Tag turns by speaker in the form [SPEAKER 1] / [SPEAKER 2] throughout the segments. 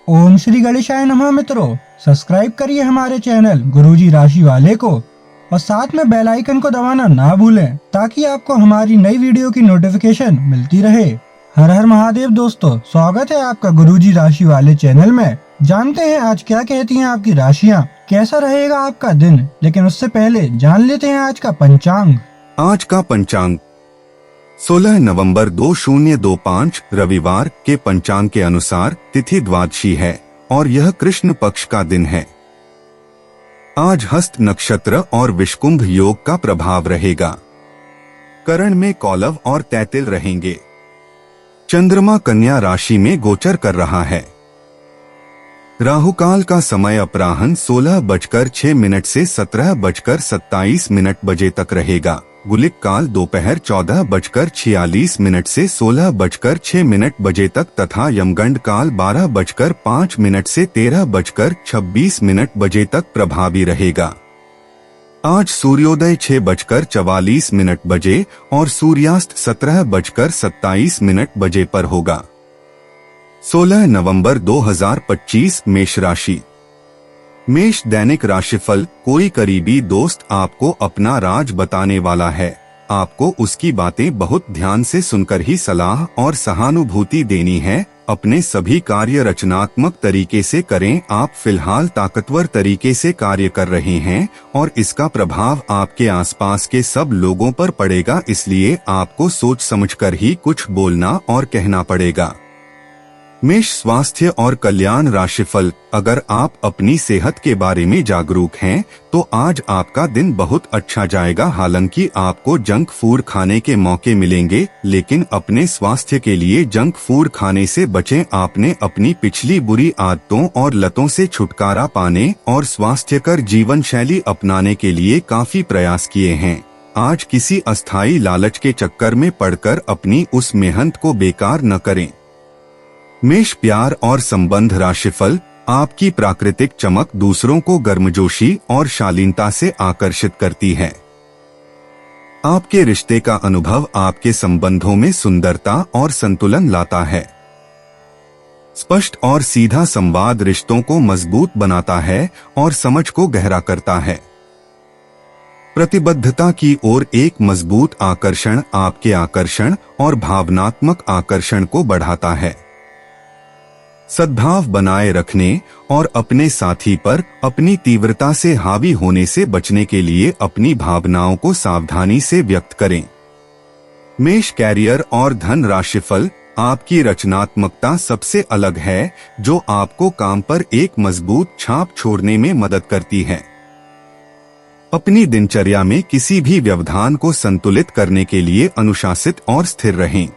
[SPEAKER 1] ओम श्री गणेशाय नमः। मित्रों, सब्सक्राइब करिए हमारे चैनल गुरुजी राशि वाले को और साथ में बेल आइकन को दबाना ना भूलें ताकि आपको हमारी नई वीडियो की नोटिफिकेशन मिलती रहे। हर हर महादेव दोस्तों, स्वागत है आपका गुरुजी राशि वाले चैनल में। जानते हैं आज क्या कहती हैं आपकी राशियां, कैसा रहेगा आपका दिन। लेकिन उससे पहले जान लेते हैं आज का पंचांग।
[SPEAKER 2] आज का पंचांग 16 नवंबर 2025 रविवार के पंचांग के अनुसार तिथि द्वादशी है और यह कृष्ण पक्ष का दिन है। आज हस्त नक्षत्र और विषकुंभ योग का प्रभाव रहेगा। करण में कौलव और तैतिल रहेंगे। चंद्रमा कन्या राशि में गोचर कर रहा है। राहुकाल का समय अपराह्न 16:06 से 17:27 बजे तक रहेगा। गुलिक काल दोपहर 14:46 से 16:06 बजे तक तथा यमगंड काल 12:05 से 13:26 बजे तक प्रभावी रहेगा। आज सूर्योदय 6:44 बजे और सूर्यास्त 17:27 बजे पर होगा। 16 नवंबर 2025 मेष राशि। मेष दैनिक राशिफल। कोई करीबी दोस्त आपको अपना राज बताने वाला है। आपको उसकी बातें बहुत ध्यान से सुनकर ही सलाह और सहानुभूति देनी है। अपने सभी कार्य रचनात्मक तरीके से करें। आप फिलहाल ताकतवर तरीके से कार्य कर रहे हैं और इसका प्रभाव आपके आसपास के सब लोगों पर पड़ेगा, इसलिए आपको सोच समझकर ही कुछ बोलना और कहना पड़ेगा। मेष स्वास्थ्य और कल्याण राशिफल। अगर आप अपनी सेहत के बारे में जागरूक हैं तो आज आपका दिन बहुत अच्छा जाएगा। हालांकि आपको जंक फूड खाने के मौके मिलेंगे, लेकिन अपने स्वास्थ्य के लिए जंक फूड खाने से बचें। आपने अपनी पिछली बुरी आदतों और लतों से छुटकारा पाने और स्वास्थ्यकर जीवन शैली अपनाने के लिए काफी प्रयास किए हैं। आज किसी अस्थायी लालच के चक्कर में पड़कर अपनी उस मेहनत को बेकार न करें। मेष प्यार और संबंध राशिफल। आपकी प्राकृतिक चमक दूसरों को गर्मजोशी और शालीनता से आकर्षित करती है। आपके रिश्ते का अनुभव आपके संबंधों में सुंदरता और संतुलन लाता है। स्पष्ट और सीधा संवाद रिश्तों को मजबूत बनाता है और समझ को गहरा करता है। प्रतिबद्धता की ओर एक मजबूत आकर्षण आपके आकर्षण और भावनात्मक आकर्षण को बढ़ाता है। सद्भाव बनाए रखने और अपने साथी पर अपनी तीव्रता से हावी होने से बचने के लिए अपनी भावनाओं को सावधानी से व्यक्त करें। मेष कैरियर और धन राशिफल। आपकी रचनात्मकता सबसे अलग है, जो आपको काम पर एक मजबूत छाप छोड़ने में मदद करती है। अपनी दिनचर्या में किसी भी व्यवधान को संतुलित करने के लिए अनुशासित और स्थिर रहें।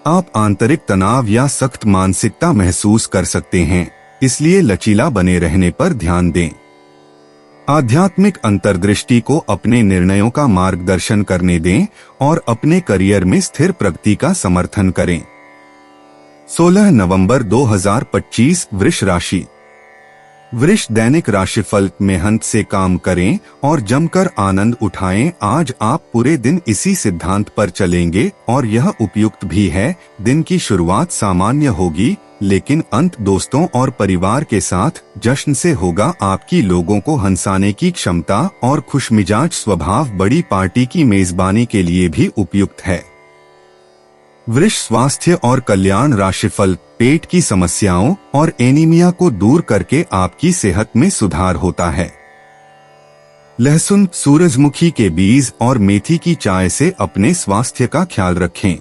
[SPEAKER 2] आप आंतरिक तनाव या सख्त मानसिकता महसूस कर सकते हैं, इसलिए लचीला बने रहने पर ध्यान दें। आध्यात्मिक अंतर्दृष्टि को अपने निर्णयों का मार्गदर्शन करने दें और अपने करियर में स्थिर प्रगति का समर्थन करें। 16 नवंबर 2025 वृष राशि। वृष दैनिक राशिफल। मेहनत से काम करें और जमकर आनंद उठाएं। आज आप पूरे दिन इसी सिद्धांत पर चलेंगे और यह उपयुक्त भी है। दिन की शुरुआत सामान्य होगी, लेकिन अंत दोस्तों और परिवार के साथ जश्न से होगा। आपकी लोगों को हंसाने की क्षमता और खुशमिजाज स्वभाव बड़ी पार्टी की मेजबानी के लिए भी उपयुक्त है। वृष स्वास्थ्य और कल्याण राशिफल। पेट की समस्याओं और एनीमिया को दूर करके आपकी सेहत में सुधार होता है। लहसुन, सूरजमुखी के बीज और मेथी की चाय से अपने स्वास्थ्य का ख्याल रखें।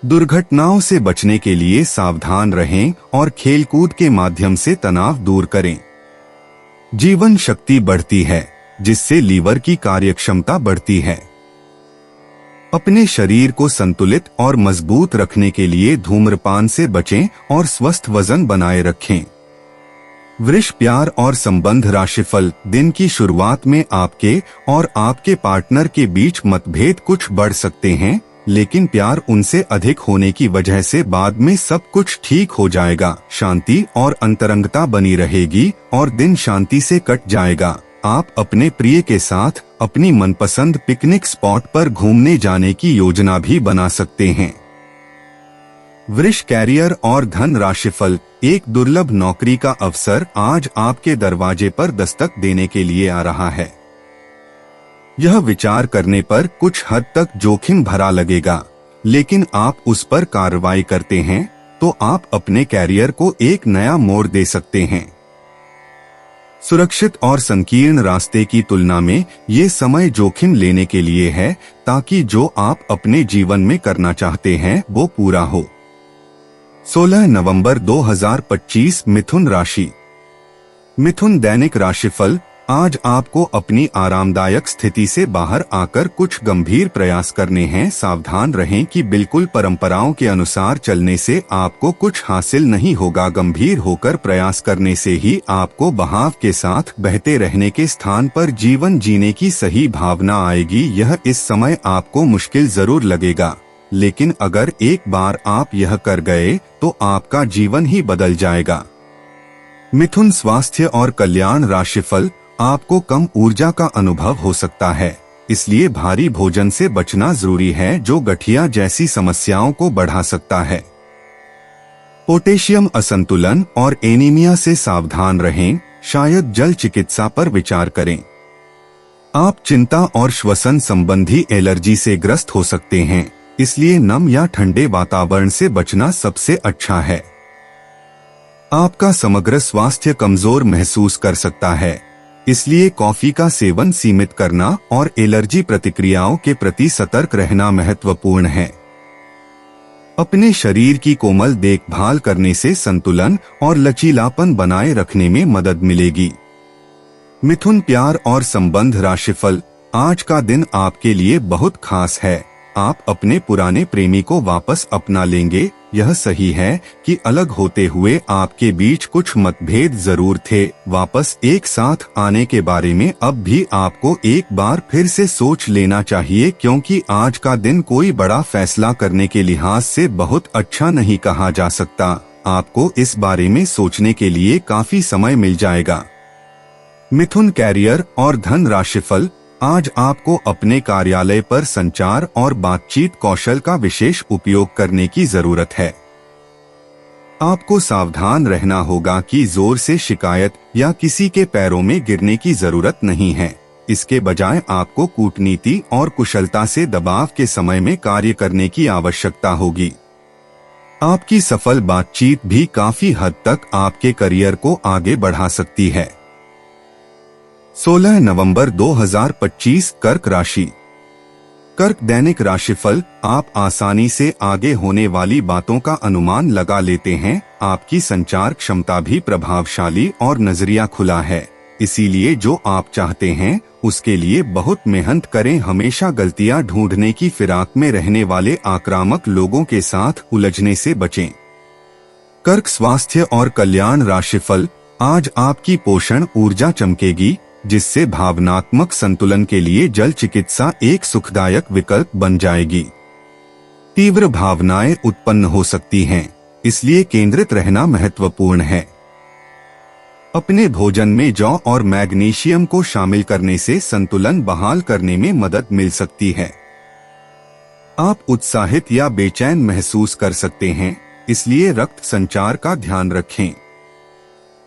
[SPEAKER 2] दुर्घटनाओं से बचने के लिए सावधान रहें और खेलकूद के माध्यम से तनाव दूर करें। जीवन शक्ति बढ़ती है, जिससे लीवर की कार्यक्षमता बढ़ती है। अपने शरीर को संतुलित और मजबूत रखने के लिए धूम्रपान से बचें और स्वस्थ वजन बनाए रखें। वृष प्यार और संबंध राशिफल। दिन की शुरुआत में आपके और आपके पार्टनर के बीच मतभेद कुछ बढ़ सकते हैं, लेकिन प्यार उनसे अधिक होने की वजह से बाद में सब कुछ ठीक हो जाएगा। शांति और अंतरंगता बनी रहेगी और दिन शांति से कट जाएगा। आप अपने प्रिय के साथ अपनी मनपसंद पिकनिक स्पॉट पर घूमने जाने की योजना भी बना सकते हैं। वृष कैरियर और धन राशिफल। एक दुर्लभ नौकरी का अवसर आज आपके दरवाजे पर दस्तक देने के लिए आ रहा है। यह विचार करने पर कुछ हद तक जोखिम भरा लगेगा, लेकिन आप उस पर कार्रवाई करते हैं तो आप अपने कैरियर को एक नया मोड़ दे सकते हैं। सुरक्षित और संकीर्ण रास्ते की तुलना में ये समय जोखिम लेने के लिए है, ताकि जो आप अपने जीवन में करना चाहते हैं वो पूरा हो। 16 नवंबर 2025 मिथुन राशि। मिथुन दैनिक राशिफल। आज आपको अपनी आरामदायक स्थिति से बाहर आकर कुछ गंभीर प्रयास करने हैं। सावधान रहें कि बिल्कुल परंपराओं के अनुसार चलने से आपको कुछ हासिल नहीं होगा। गंभीर होकर प्रयास करने से ही आपको बहाव के साथ बहते रहने के स्थान पर जीवन जीने की सही भावना आएगी। यह इस समय आपको मुश्किल जरूर लगेगा, लेकिन अगर एक बार आप यह कर गए तो आपका जीवन ही बदल जाएगा। मिथुन स्वास्थ्य और कल्याण राशिफल। आपको कम ऊर्जा का अनुभव हो सकता है, इसलिए भारी भोजन से बचना जरूरी है, जो गठिया जैसी समस्याओं को बढ़ा सकता है। पोटेशियम असंतुलन और एनीमिया से सावधान रहें। शायद जल चिकित्सा पर विचार करें। आप चिंता और श्वसन संबंधी एलर्जी से ग्रस्त हो सकते हैं, इसलिए नम या ठंडे वातावरण से बचना सबसे अच्छा है। आपका समग्र स्वास्थ्य कमजोर महसूस कर सकता है, इसलिए कॉफी का सेवन सीमित करना और एलर्जी प्रतिक्रियाओं के प्रति सतर्क रहना महत्वपूर्ण है। अपने शरीर की कोमल देखभाल करने से संतुलन और लचीलापन बनाए रखने में मदद मिलेगी। मिथुन प्यार और संबंध राशिफल। आज का दिन आपके लिए बहुत खास है। आप अपने पुराने प्रेमी को वापस अपना लेंगे। यह सही है कि अलग होते हुए आपके बीच कुछ मतभेद जरूर थे। वापस एक साथ आने के बारे में अब भी आपको एक बार फिर से सोच लेना चाहिए, क्योंकि आज का दिन कोई बड़ा फैसला करने के लिहाज से बहुत अच्छा नहीं कहा जा सकता। आपको इस बारे में सोचने के लिए काफी समय मिल जाएगा। मिथुन कैरियर और धन राशिफल। आज आपको अपने कार्यालय पर संचार और बातचीत कौशल का विशेष उपयोग करने की जरूरत है। आपको सावधान रहना होगा कि जोर से शिकायत या किसी के पैरों में गिरने की जरूरत नहीं है। इसके बजाय आपको कूटनीति और कुशलता से दबाव के समय में कार्य करने की आवश्यकता होगी। आपकी सफल बातचीत भी काफी हद तक आपके करियर को आगे बढ़ा सकती है। 16 नवंबर 2025 कर्क राशि। कर्क दैनिक राशिफल। आप आसानी से आगे होने वाली बातों का अनुमान लगा लेते हैं। आपकी संचार क्षमता भी प्रभावशाली और नजरिया खुला है, इसीलिए जो आप चाहते हैं उसके लिए बहुत मेहनत करें। हमेशा गलतियां ढूंढने की फिराक में रहने वाले आक्रामक लोगों के साथ उलझने से बचें। कर्क स्वास्थ्य और कल्याण राशिफल। आज आपकी पोषण ऊर्जा चमकेगी, जिससे भावनात्मक संतुलन के लिए जल चिकित्सा एक सुखदायक विकल्प बन जाएगी। तीव्र भावनाएं उत्पन्न हो सकती हैं, इसलिए केंद्रित रहना महत्वपूर्ण है। अपने भोजन में जौ और मैग्नीशियम को शामिल करने से संतुलन बहाल करने में मदद मिल सकती है। आप उत्साहित या बेचैन महसूस कर सकते हैं, इसलिए रक्त संचार का ध्यान रखें।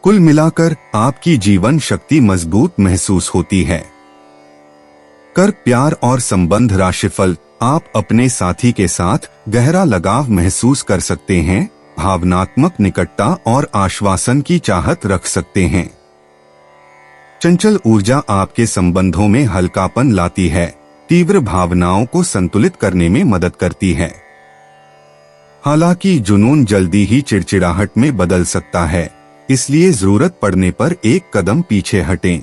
[SPEAKER 2] कुल मिलाकर आपकी जीवन शक्ति मजबूत महसूस होती है। कर्क प्यार और संबंध राशिफल। आप अपने साथी के साथ गहरा लगाव महसूस कर सकते हैं, भावनात्मक निकटता और आश्वासन की चाहत रख सकते हैं। चंचल ऊर्जा आपके संबंधों में हल्कापन लाती है, तीव्र भावनाओं को संतुलित करने में मदद करती है। हालांकि जुनून जल्दी ही चिड़चिड़ाहट में बदल सकता है, इसलिए जरूरत पड़ने पर एक कदम पीछे हटें।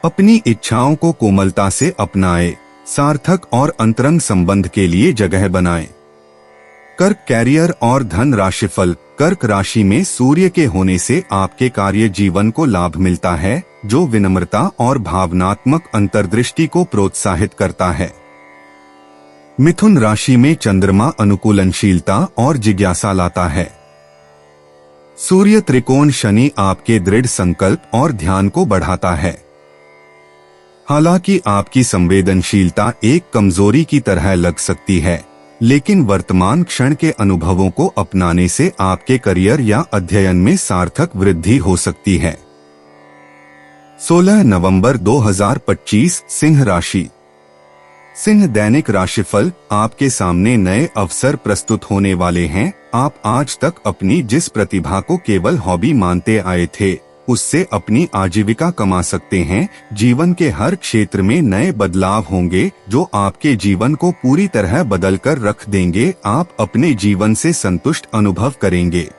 [SPEAKER 2] अपनी इच्छाओं को कोमलता से अपनाएं, सार्थक और अंतरंग संबंध के लिए जगह बनाएं। कर्क कैरियर और धन राशिफल। कर्क राशि में सूर्य के होने से आपके कार्य जीवन को लाभ मिलता है, जो विनम्रता और भावनात्मक अंतर्दृष्टि को प्रोत्साहित करता है। मिथुन राशि में चंद्रमा अनुकूलनशीलता और जिज्ञासा लाता है। सूर्य त्रिकोण शनि आपके दृढ़ संकल्प और ध्यान को बढ़ाता है। हालांकि आपकी संवेदनशीलता एक कमजोरी की तरह लग सकती है, लेकिन वर्तमान क्षण के अनुभवों को अपनाने से आपके करियर या अध्ययन में सार्थक वृद्धि हो सकती है। 16 नवंबर 2025 सिंह राशि। सिंह दैनिक राशिफल। आपके सामने नए अवसर प्रस्तुत होने वाले हैं। आप आज तक अपनी जिस प्रतिभा को केवल हॉबी मानते आए थे, उससे अपनी आजीविका कमा सकते हैं। जीवन के हर क्षेत्र में नए बदलाव होंगे जो आपके जीवन को पूरी तरह बदल कर रख देंगे। आप अपने जीवन से संतुष्ट अनुभव करेंगे।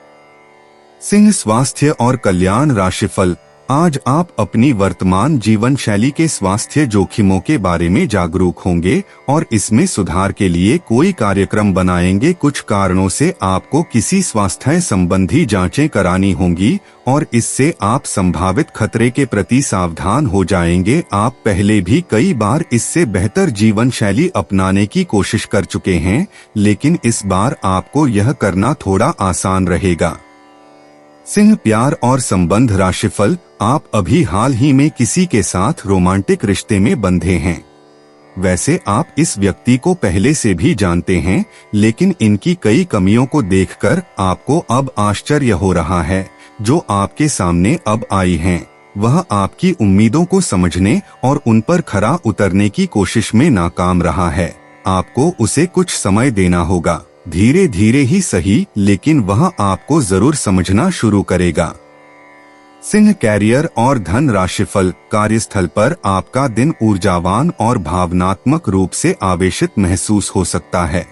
[SPEAKER 2] सिंह स्वास्थ्य और कल्याण राशिफल। आज आप अपनी वर्तमान जीवन शैली के स्वास्थ्य जोखिमों के बारे में जागरूक होंगे और इसमें सुधार के लिए कोई कार्यक्रम बनाएंगे। कुछ कारणों से आपको किसी स्वास्थ्य संबंधी जांचें करानी होंगी और इससे आप संभावित खतरे के प्रति सावधान हो जाएंगे। आप पहले भी कई बार इससे बेहतर जीवन शैली अपनाने की कोशिश कर चुके हैं, लेकिन इस बार आपको यह करना थोड़ा आसान रहेगा। सिंह प्यार और संबंध राशिफल। आप अभी हाल ही में किसी के साथ रोमांटिक रिश्ते में बंधे हैं। वैसे आप इस व्यक्ति को पहले से भी जानते हैं, लेकिन इनकी कई कमियों को देखकर आपको अब आश्चर्य हो रहा है। जो आपके सामने अब आई हैं, वह आपकी उम्मीदों को समझने और उन पर खरा उतरने की कोशिश में नाकाम रहा है। आपको उसे कुछ समय देना होगा। धीरे धीरे ही सही, लेकिन वह आपको जरूर समझना शुरू करेगा। सिंह कैरियर और धन राशिफल। कार्यस्थल पर आपका दिन ऊर्जावान और भावनात्मक रूप से आवेशित महसूस हो सकता है।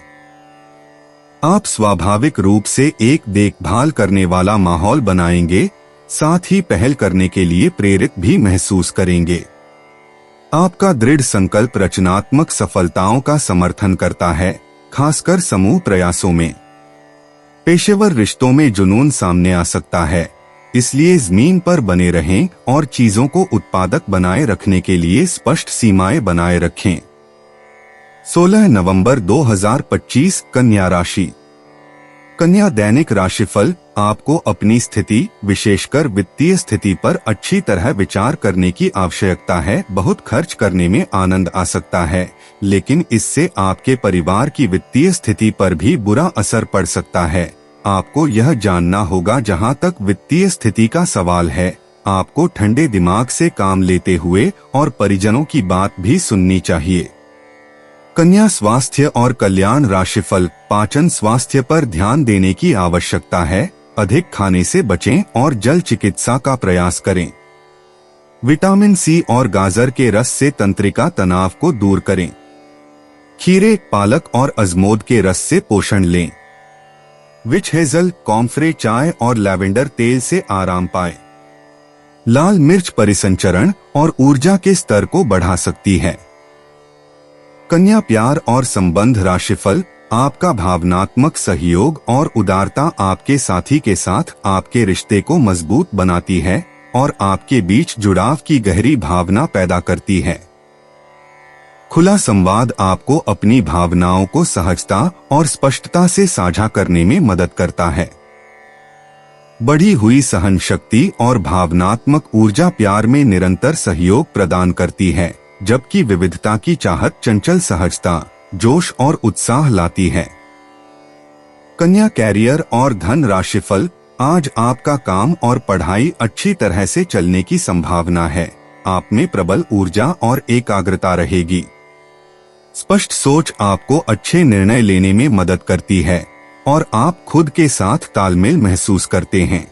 [SPEAKER 2] आप स्वाभाविक रूप से एक देखभाल करने वाला माहौल बनाएंगे, साथ ही पहल करने के लिए प्रेरित भी महसूस करेंगे। आपका दृढ़ संकल्प रचनात्मक सफलताओं का समर्थन करता है, खासकर समूह प्रयासों में। पेशेवर रिश्तों में जुनून सामने आ सकता है, इसलिए जमीन पर बने रहें और चीजों को उत्पादक बनाए रखने के लिए स्पष्ट सीमाएं बनाए रखें। 16 नवंबर 2025 कन्या राशि। कन्या दैनिक राशिफल। आपको अपनी स्थिति, विशेषकर वित्तीय स्थिति पर अच्छी तरह विचार करने की आवश्यकता है। बहुत खर्च करने में आनंद आ सकता है, लेकिन इससे आपके परिवार की वित्तीय स्थिति पर भी बुरा असर पड़ सकता है। आपको यह जानना होगा, जहां तक वित्तीय स्थिति का सवाल है, आपको ठंडे दिमाग से काम लेते हुए और परिजनों की बात भी सुननी चाहिए। कन्या स्वास्थ्य और कल्याण राशिफल। पाचन स्वास्थ्य पर ध्यान देने की आवश्यकता है। अधिक खाने से बचें और जल चिकित्सा का प्रयास करें। विटामिन सी और गाजर के रस से तंत्रिका तनाव को दूर करें। खीरे, पालक और अजमोद के रस से पोषण लें। विच हेजल, कॉम्फ्रे चाय और लैवेंडर तेल से आराम पाएं। लाल मिर्च परिसंचरण और ऊर्जा के स्तर को बढ़ा सकती है। कन्या प्यार और संबंध राशिफल। आपका भावनात्मक सहयोग और उदारता आपके साथी के साथ आपके रिश्ते को मजबूत बनाती है और आपके बीच जुड़ाव की गहरी भावना पैदा करती है। खुला संवाद आपको अपनी भावनाओं को सहजता और स्पष्टता से साझा करने में मदद करता है। बढ़ी हुई सहन शक्ति और भावनात्मक ऊर्जा प्यार में निरंतर सहयोग प्रदान करती है, जबकि विविधता की चाहत चंचल सहजता, जोश और उत्साह लाती है। कन्या कैरियर और धन राशिफल। आज आपका काम और पढ़ाई अच्छी तरह से चलने की संभावना है। आप में प्रबल ऊर्जा और एकाग्रता रहेगी। स्पष्ट सोच आपको अच्छे निर्णय लेने में मदद करती है और आप खुद के साथ तालमेल महसूस करते हैं।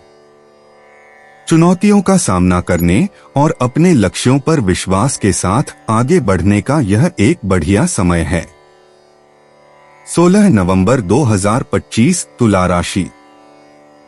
[SPEAKER 2] चुनौतियों का सामना करने और अपने लक्ष्यों पर विश्वास के साथ आगे बढ़ने का यह एक बढ़िया समय है। 16 नवंबर 2025 तुला राशि।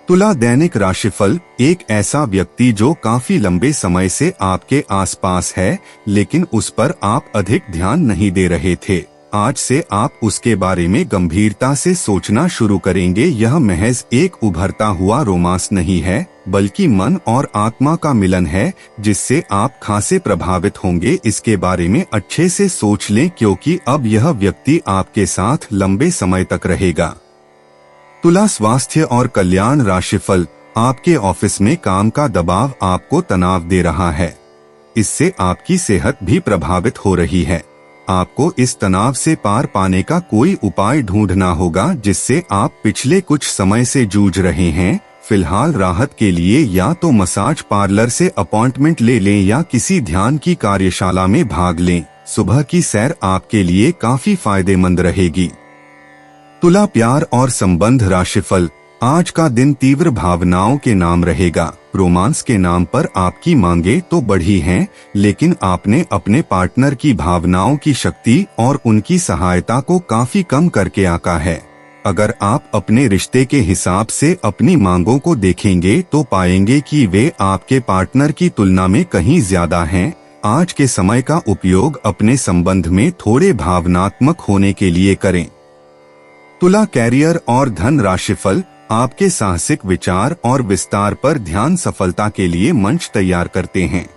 [SPEAKER 2] तुला दैनिक राशिफल। एक ऐसा व्यक्ति जो काफी लंबे समय से आपके आसपास है, लेकिन उस पर आप अधिक ध्यान नहीं दे रहे थे। आज से आप उसके बारे में गंभीरता से सोचना शुरू करेंगे। यह महज एक उभरता हुआ रोमांस नहीं है, बल्कि मन और आत्मा का मिलन है, जिससे आप खासे प्रभावित होंगे। इसके बारे में अच्छे से सोच लें, क्योंकि अब यह व्यक्ति आपके साथ लंबे समय तक रहेगा। तुला स्वास्थ्य और कल्याण राशिफल। आपके ऑफिस में काम का दबाव आपको तनाव दे रहा है। इससे आपकी सेहत भी प्रभावित हो रही है। आपको इस तनाव से पार पाने का कोई उपाय ढूंढना होगा जिससे आप पिछले कुछ समय से जूझ रहे हैं। फिलहाल राहत के लिए या तो मसाज पार्लर से अपॉइंटमेंट ले लें या किसी ध्यान की कार्यशाला में भाग लें। सुबह की सैर आपके लिए काफी फायदेमंद रहेगी। तुला, प्यार और संबंध राशिफल। आज का दिन तीव्र भावनाओं के नाम रहेगा। रोमांस के नाम पर आपकी मांगे तो बढ़ी हैं, लेकिन आपने अपने पार्टनर की भावनाओं की शक्ति और उनकी सहायता को काफी कम करके आका है। अगर आप अपने रिश्ते के हिसाब से अपनी मांगों को देखेंगे तो पाएंगे कि वे आपके पार्टनर की तुलना में कहीं ज्यादा हैं। आज के समय का उपयोग अपने संबंध में थोड़े भावनात्मक होने के लिए करें। तुला, कैरियर और धन राशिफल। आपके साहसिक विचार और विस्तार पर ध्यान सफलता के लिए मंच तैयार करते हैं।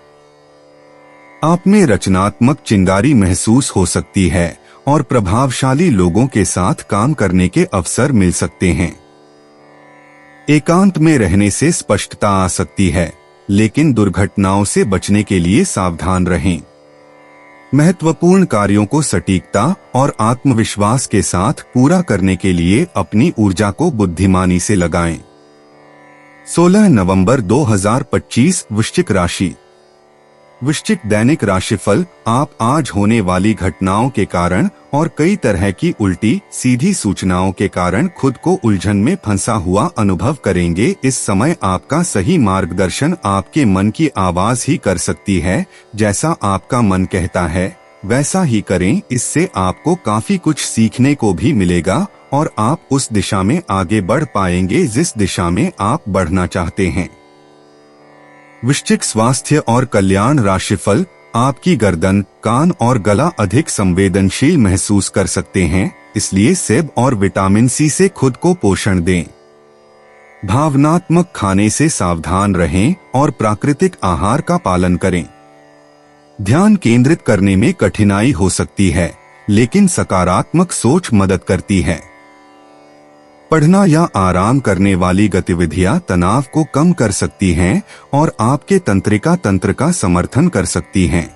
[SPEAKER 2] आप में रचनात्मक चिंगारी महसूस हो सकती है और प्रभावशाली लोगों के साथ काम करने के अवसर मिल सकते हैं। एकांत में रहने से स्पष्टता आ सकती है, लेकिन दुर्घटनाओं से बचने के लिए सावधान रहें। महत्वपूर्ण कार्यों को सटीकता और आत्मविश्वास के साथ पूरा करने के लिए अपनी ऊर्जा को बुद्धिमानी से लगाएं। 16 नवंबर 2025 वृश्चिक राशि। वृश्चिक दैनिक राशिफल। आप आज होने वाली घटनाओं के कारण और कई तरह की उल्टी सीधी सूचनाओं के कारण खुद को उलझन में फंसा हुआ अनुभव करेंगे। इस समय आपका सही मार्गदर्शन आपके मन की आवाज ही कर सकती है। जैसा आपका मन कहता है वैसा ही करें। इससे आपको काफी कुछ सीखने को भी मिलेगा और आप उस दिशा में आगे बढ़ पाएंगे जिस दिशा में आप बढ़ना चाहते हैं। वृश्चिक स्वास्थ्य और कल्याण राशिफल। आपकी गर्दन, कान और गला अधिक संवेदनशील महसूस कर सकते हैं, इसलिए सेब और विटामिन सी से खुद को पोषण दें। भावनात्मक खाने से सावधान रहें और प्राकृतिक आहार का पालन करें। ध्यान केंद्रित करने में कठिनाई हो सकती है, लेकिन सकारात्मक सोच मदद करती है। पढ़ना या आराम करने वाली गतिविधियां तनाव को कम कर सकती हैं और आपके तंत्रिका तंत्र का समर्थन कर सकती हैं।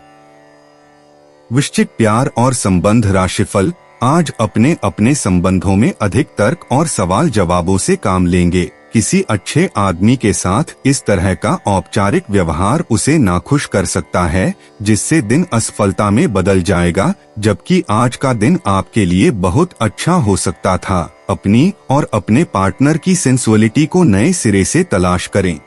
[SPEAKER 2] वृश्चिक प्यार और संबंध राशिफल। आज अपने अपने संबंधों में अधिक तर्क और सवाल जवाबों से काम लेंगे। किसी अच्छे आदमी के साथ इस तरह का औपचारिक व्यवहार उसे नाखुश कर सकता है, जिससे दिन असफलता में बदल जाएगा, जबकि आज का दिन आपके लिए बहुत अच्छा हो सकता था। अपनी और अपने पार्टनर की सेंसुअलिटी को नए सिरे से तलाश करें।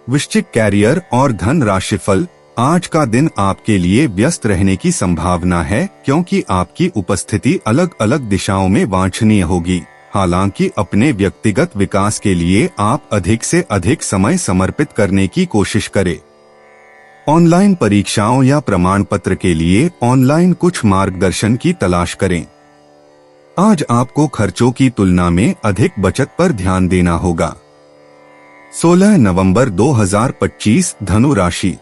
[SPEAKER 2] वृश्चिक कैरियर और धन राशिफल। आज का दिन आपके लिए व्यस्त रहने की संभावना है, क्योंकि आपकी उपस्थिति अलग अलग दिशाओं में वांछनीय होगी। हालांकि अपने व्यक्तिगत विकास के लिए आप अधिक से अधिक समय समर्पित करने की कोशिश करें। ऑनलाइन परीक्षाओं या प्रमाण पत्र के लिए ऑनलाइन कुछ मार्गदर्शन की तलाश करें। आज आपको खर्चों की तुलना में अधिक बचत पर ध्यान देना होगा। 16 नवंबर 2025 धनु राशि।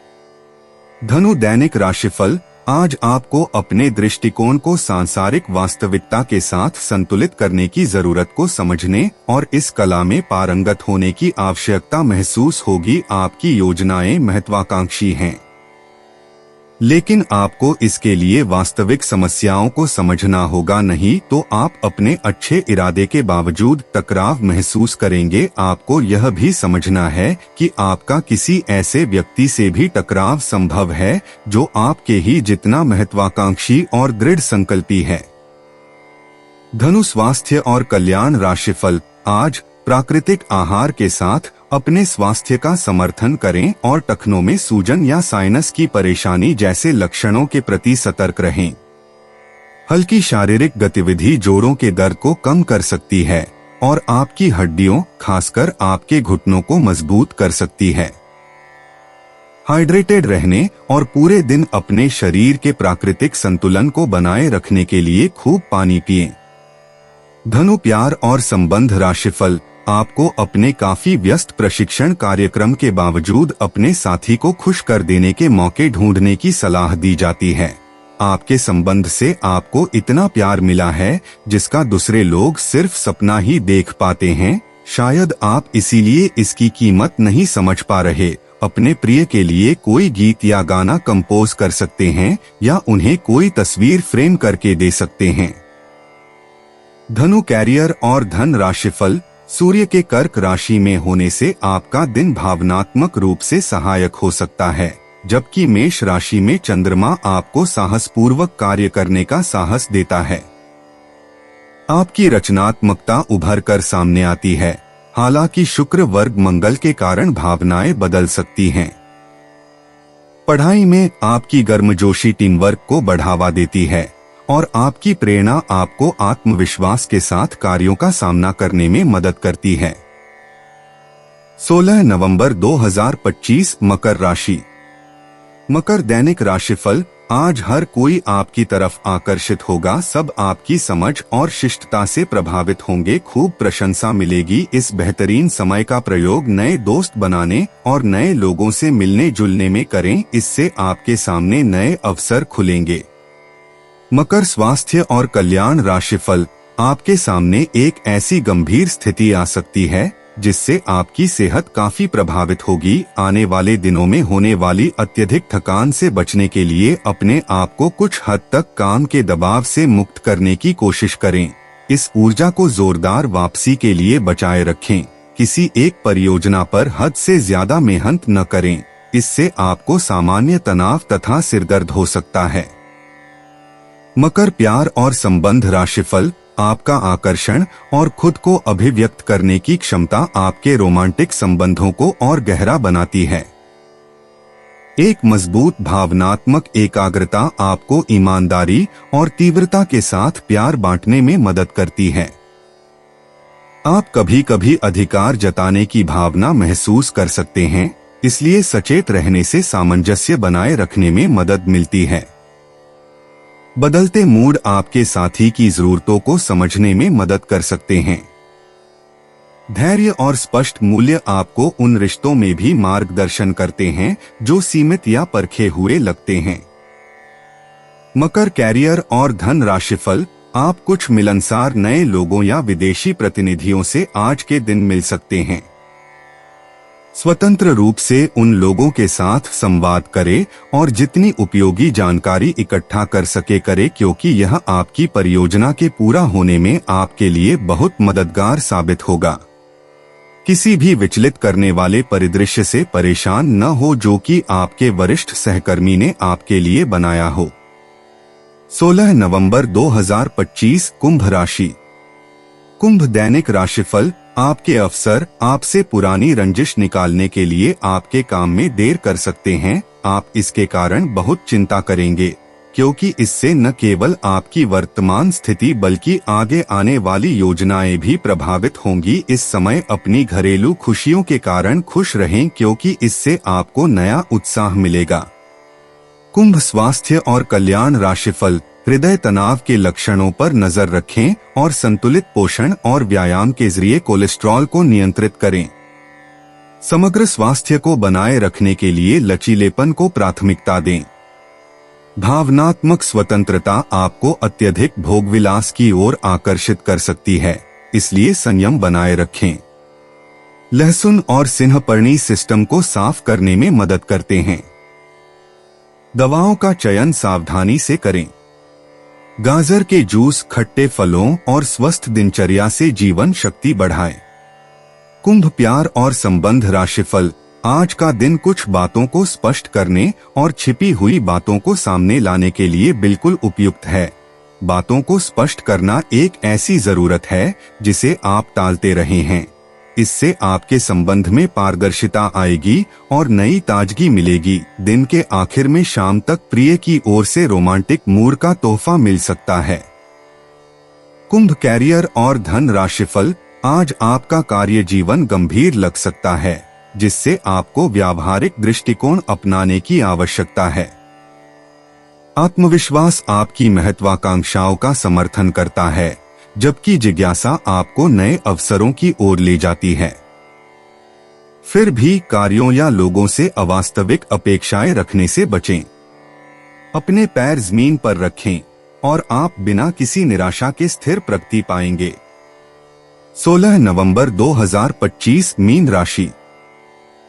[SPEAKER 2] धनु दैनिक राशिफल। आज आपको अपने दृष्टिकोण को सांसारिक वास्तविकता के साथ संतुलित करने की जरूरत को समझने और इस कला में पारंगत होने की आवश्यकता महसूस होगी। आपकी योजनाएं महत्वाकांक्षी हैं, लेकिन आपको इसके लिए वास्तविक समस्याओं को समझना होगा, नहीं तो आप अपने अच्छे इरादे के बावजूद टकराव महसूस करेंगे। आपको यह भी समझना है कि आपका किसी ऐसे व्यक्ति से भी टकराव संभव है जो आपके ही जितना महत्वाकांक्षी और दृढ़ संकल्पी है। धनु स्वास्थ्य और कल्याण राशिफल। आज प्राकृतिक आहार के साथ अपने स्वास्थ्य का समर्थन करें और टखनों में सूजन या साइनस की परेशानी जैसे लक्षणों के प्रति सतर्क रहें। हल्की शारीरिक गतिविधि जोड़ों के दर्द को कम कर सकती है और आपकी हड्डियों, खासकर आपके घुटनों को मजबूत कर सकती है। हाइड्रेटेड रहने और पूरे दिन अपने शरीर के प्राकृतिक संतुलन को बनाए रखने के लिए खूब पानी पिएं। धनु प्यार और संबंध राशिफल। आपको अपने काफी व्यस्त प्रशिक्षण कार्यक्रम के बावजूद अपने साथी को खुश कर देने के मौके ढूंढने की सलाह दी जाती है। आपके संबंध से आपको इतना प्यार मिला है जिसका दूसरे लोग सिर्फ सपना ही देख पाते हैं। शायद आप इसीलिए इसकी कीमत नहीं समझ पा रहे अपने प्रिय के लिए कोई गीत या गाना कंपोज कर सकते हैं या उन्हें कोई तस्वीर फ्रेम करके दे सकते हैं। धनु कैरियर और धन राशिफल। सूर्य के कर्क राशि में होने से आपका दिन भावनात्मक रूप से सहायक हो सकता है, जबकि मेष राशि में चंद्रमा आपको साहसपूर्वक कार्य करने का साहस देता है। आपकी रचनात्मकता उभर कर सामने आती है, हालांकि शुक्र वर्ग मंगल के कारण भावनाएं बदल सकती हैं। पढ़ाई में आपकी गर्मजोशी टीम वर्क को बढ़ावा देती है और आपकी प्रेरणा आपको आत्मविश्वास के साथ कार्यों का सामना करने में मदद करती है। 16 नवंबर 2025 मकर राशि। मकर दैनिक राशिफल। आज हर कोई आपकी तरफ आकर्षित होगा, सब आपकी समझ और शिष्टता से प्रभावित होंगे, खूब प्रशंसा मिलेगी। इस बेहतरीन समय का प्रयोग नए दोस्त बनाने और नए लोगों से मिलने जुलने में करें, इससे आपके सामने नए अवसर खुलेंगे। मकर स्वास्थ्य और कल्याण राशिफल। आपके सामने एक ऐसी गंभीर स्थिति आ सकती है जिससे आपकी सेहत काफी प्रभावित होगी। आने वाले दिनों में होने वाली अत्यधिक थकान से बचने के लिए अपने आप को कुछ हद तक काम के दबाव से मुक्त करने की कोशिश करें। इस ऊर्जा को जोरदार वापसी के लिए बचाए रखें। किसी एक परियोजना पर हद से ज्यादा मेहनत न करें, इससे आपको सामान्य तनाव तथा सिरदर्द हो सकता है। मकर प्यार और संबंध राशिफल। आपका आकर्षण और खुद को अभिव्यक्त करने की क्षमता आपके रोमांटिक संबंधों को और गहरा बनाती है। एक मजबूत भावनात्मक एकाग्रता आपको ईमानदारी और तीव्रता के साथ प्यार बांटने में मदद करती है। आप कभी कभी अधिकार जताने की भावना महसूस कर सकते हैं, इसलिए सचेत रहने से सामंजस्य बनाए रखने में मदद मिलती है। बदलते मूड आपके साथी की जरूरतों को समझने में मदद कर सकते हैं। धैर्य और स्पष्ट मूल्य आपको उन रिश्तों में भी मार्गदर्शन करते हैं जो सीमित या परखे हुए लगते हैं। मकर कैरियर और धन राशिफल। आप कुछ मिलनसार नए लोगों या विदेशी प्रतिनिधियों से आज के दिन मिल सकते हैं। स्वतंत्र रूप से उन लोगों के साथ संवाद करें और जितनी उपयोगी जानकारी इकट्ठा कर सके करें, क्योंकि यह आपकी परियोजना के पूरा होने में आपके लिए बहुत मददगार साबित होगा। किसी भी विचलित करने वाले परिदृश्य से परेशान न हो जो कि आपके वरिष्ठ सहकर्मी ने आपके लिए बनाया हो। 16 नवंबर 2025 कुंभ राशि। कुंभ दैनिक राशिफल। आपके अफसर आपसे पुरानी रंजिश निकालने के लिए आपके काम में देर कर सकते हैं। आप इसके कारण बहुत चिंता करेंगे, क्योंकि इससे न केवल आपकी वर्तमान स्थिति बल्कि आगे आने वाली योजनाएं भी प्रभावित होंगी। इस समय अपनी घरेलू खुशियों के कारण खुश रहें, क्योंकि इससे आपको नया उत्साह मिलेगा। कुंभ स्वास्थ्य और कल्याण राशिफल। हृदय तनाव के लक्षणों पर नजर रखें और संतुलित पोषण और व्यायाम के जरिए कोलेस्ट्रॉल को नियंत्रित करें। समग्र स्वास्थ्य को बनाए रखने के लिए लचीलेपन को प्राथमिकता दें। भावनात्मक स्वतंत्रता आपको अत्यधिक भोगविलास की ओर आकर्षित कर सकती है, इसलिए संयम बनाए रखें। लहसुन और सिंहपर्णी सिस्टम को साफ करने में मदद करते हैं। दवाओं का चयन सावधानी से करें। गाजर के जूस, खट्टे फलों और स्वस्थ दिनचर्या से जीवन शक्ति बढ़ाएं। कुंभ प्यार और संबंध राशिफल। आज का दिन कुछ बातों को स्पष्ट करने और छिपी हुई बातों को सामने लाने के लिए बिल्कुल उपयुक्त है। बातों को स्पष्ट करना एक ऐसी जरूरत है जिसे आप टालते रहे हैं। इससे आपके संबंध में पारदर्शिता आएगी और नई ताजगी मिलेगी। दिन के आखिर में शाम तक प्रिय की ओर से रोमांटिक मूड का तोहफा मिल सकता है। कुंभ कैरियर और धन राशिफल। आज आपका कार्य जीवन गंभीर लग सकता है, जिससे आपको व्यावहारिक दृष्टिकोण अपनाने की आवश्यकता है। आत्मविश्वास आपकी महत्वाकांक्षाओं का समर्थन करता है, जबकि जिज्ञासा आपको नए अवसरों की ओर ले जाती है। फिर भी कार्यों या लोगों से अवास्तविक अपेक्षाएं रखने से बचें। अपने पैर जमीन पर रखें और आप बिना किसी निराशा के स्थिर प्रगति पाएंगे। 16 नवंबर 2025 मीन राशि।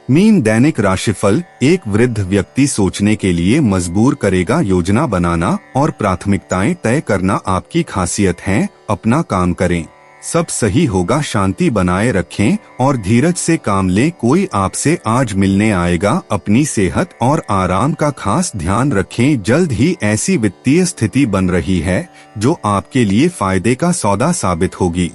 [SPEAKER 2] मीन दैनिक राशिफल एक वृद्ध व्यक्ति सोचने के लिए मजबूर करेगा। योजना बनाना और प्राथमिकताएं तय करना आपकी खासियत है। अपना काम करें, सब सही होगा। शांति बनाए रखें और धीरज से काम लें। कोई आपसे आज मिलने आएगा। अपनी सेहत और आराम का खास ध्यान रखें। जल्द ही ऐसी वित्तीय स्थिति बन रही है जो आपके लिए फायदे का सौदा साबित होगी।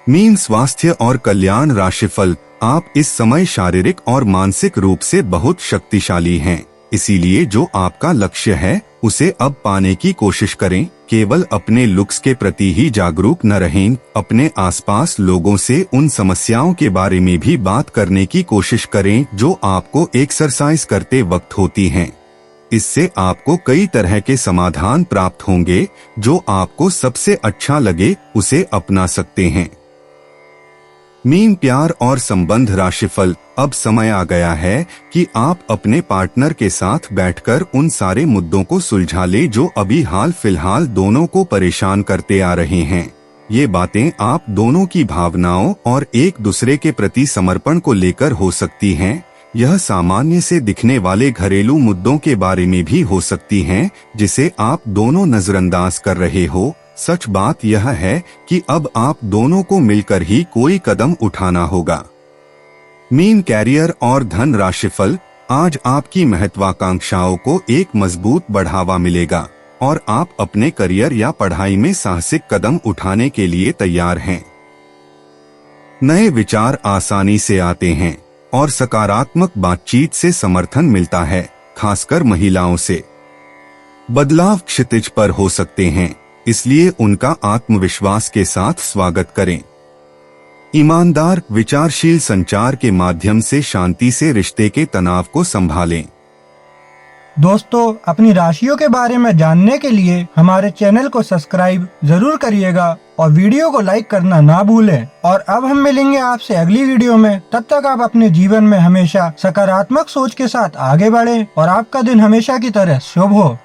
[SPEAKER 2] मीन स्वास्थ्य और कल्याण राशिफल, आप इस समय शारीरिक और मानसिक रूप से बहुत शक्तिशाली हैं। इसीलिए जो आपका लक्ष्य है उसे अब पाने की कोशिश करें। केवल अपने लुक्स के प्रति ही जागरूक न रहें, अपने आसपास लोगों से उन समस्याओं के बारे में भी बात करने की कोशिश करें जो आपको एक्सरसाइज करते वक्त होती हैं। इससे आपको कई तरह के समाधान प्राप्त होंगे। जो आपको सबसे अच्छा लगे उसे अपना सकते हैं। मीन प्यार और संबंध राशिफल, अब समय आ गया है कि आप अपने पार्टनर के साथ बैठकर उन सारे मुद्दों को सुलझा ले जो अभी हाल फिलहाल दोनों को परेशान करते आ रहे हैं। ये बातें आप दोनों की भावनाओं और एक दूसरे के प्रति समर्पण को लेकर हो सकती हैं। यह सामान्य से दिखने वाले घरेलू मुद्दों के बारे में भी हो सकती हैं जिसे आप दोनों नजरअंदाज कर रहे हो। सच बात यह है कि अब आप दोनों को मिलकर ही कोई कदम उठाना होगा। मीन कैरियर और धन राशिफल, आज आपकी महत्वाकांक्षाओं को एक मजबूत बढ़ावा मिलेगा और आप अपने करियर या पढ़ाई में साहसिक कदम उठाने के लिए तैयार हैं। नए विचार आसानी से आते हैं और सकारात्मक बातचीत से समर्थन मिलता है, खासकर महिलाओं से। बदलाव क्षितिज पर हो सकते हैं, इसलिए उनका आत्मविश्वास के साथ स्वागत करें। ईमानदार विचारशील संचार के माध्यम से शांति से रिश्ते के तनाव को संभालें।
[SPEAKER 1] दोस्तों, अपनी राशियों के बारे में जानने के लिए हमारे चैनल को सब्सक्राइब जरूर करिएगा और वीडियो को लाइक करना ना भूलें। और अब हम मिलेंगे आपसे अगली वीडियो में। तब तक आप अपने जीवन में हमेशा सकारात्मक सोच के साथ आगे बढ़ें और आपका दिन हमेशा की तरह शुभ हो।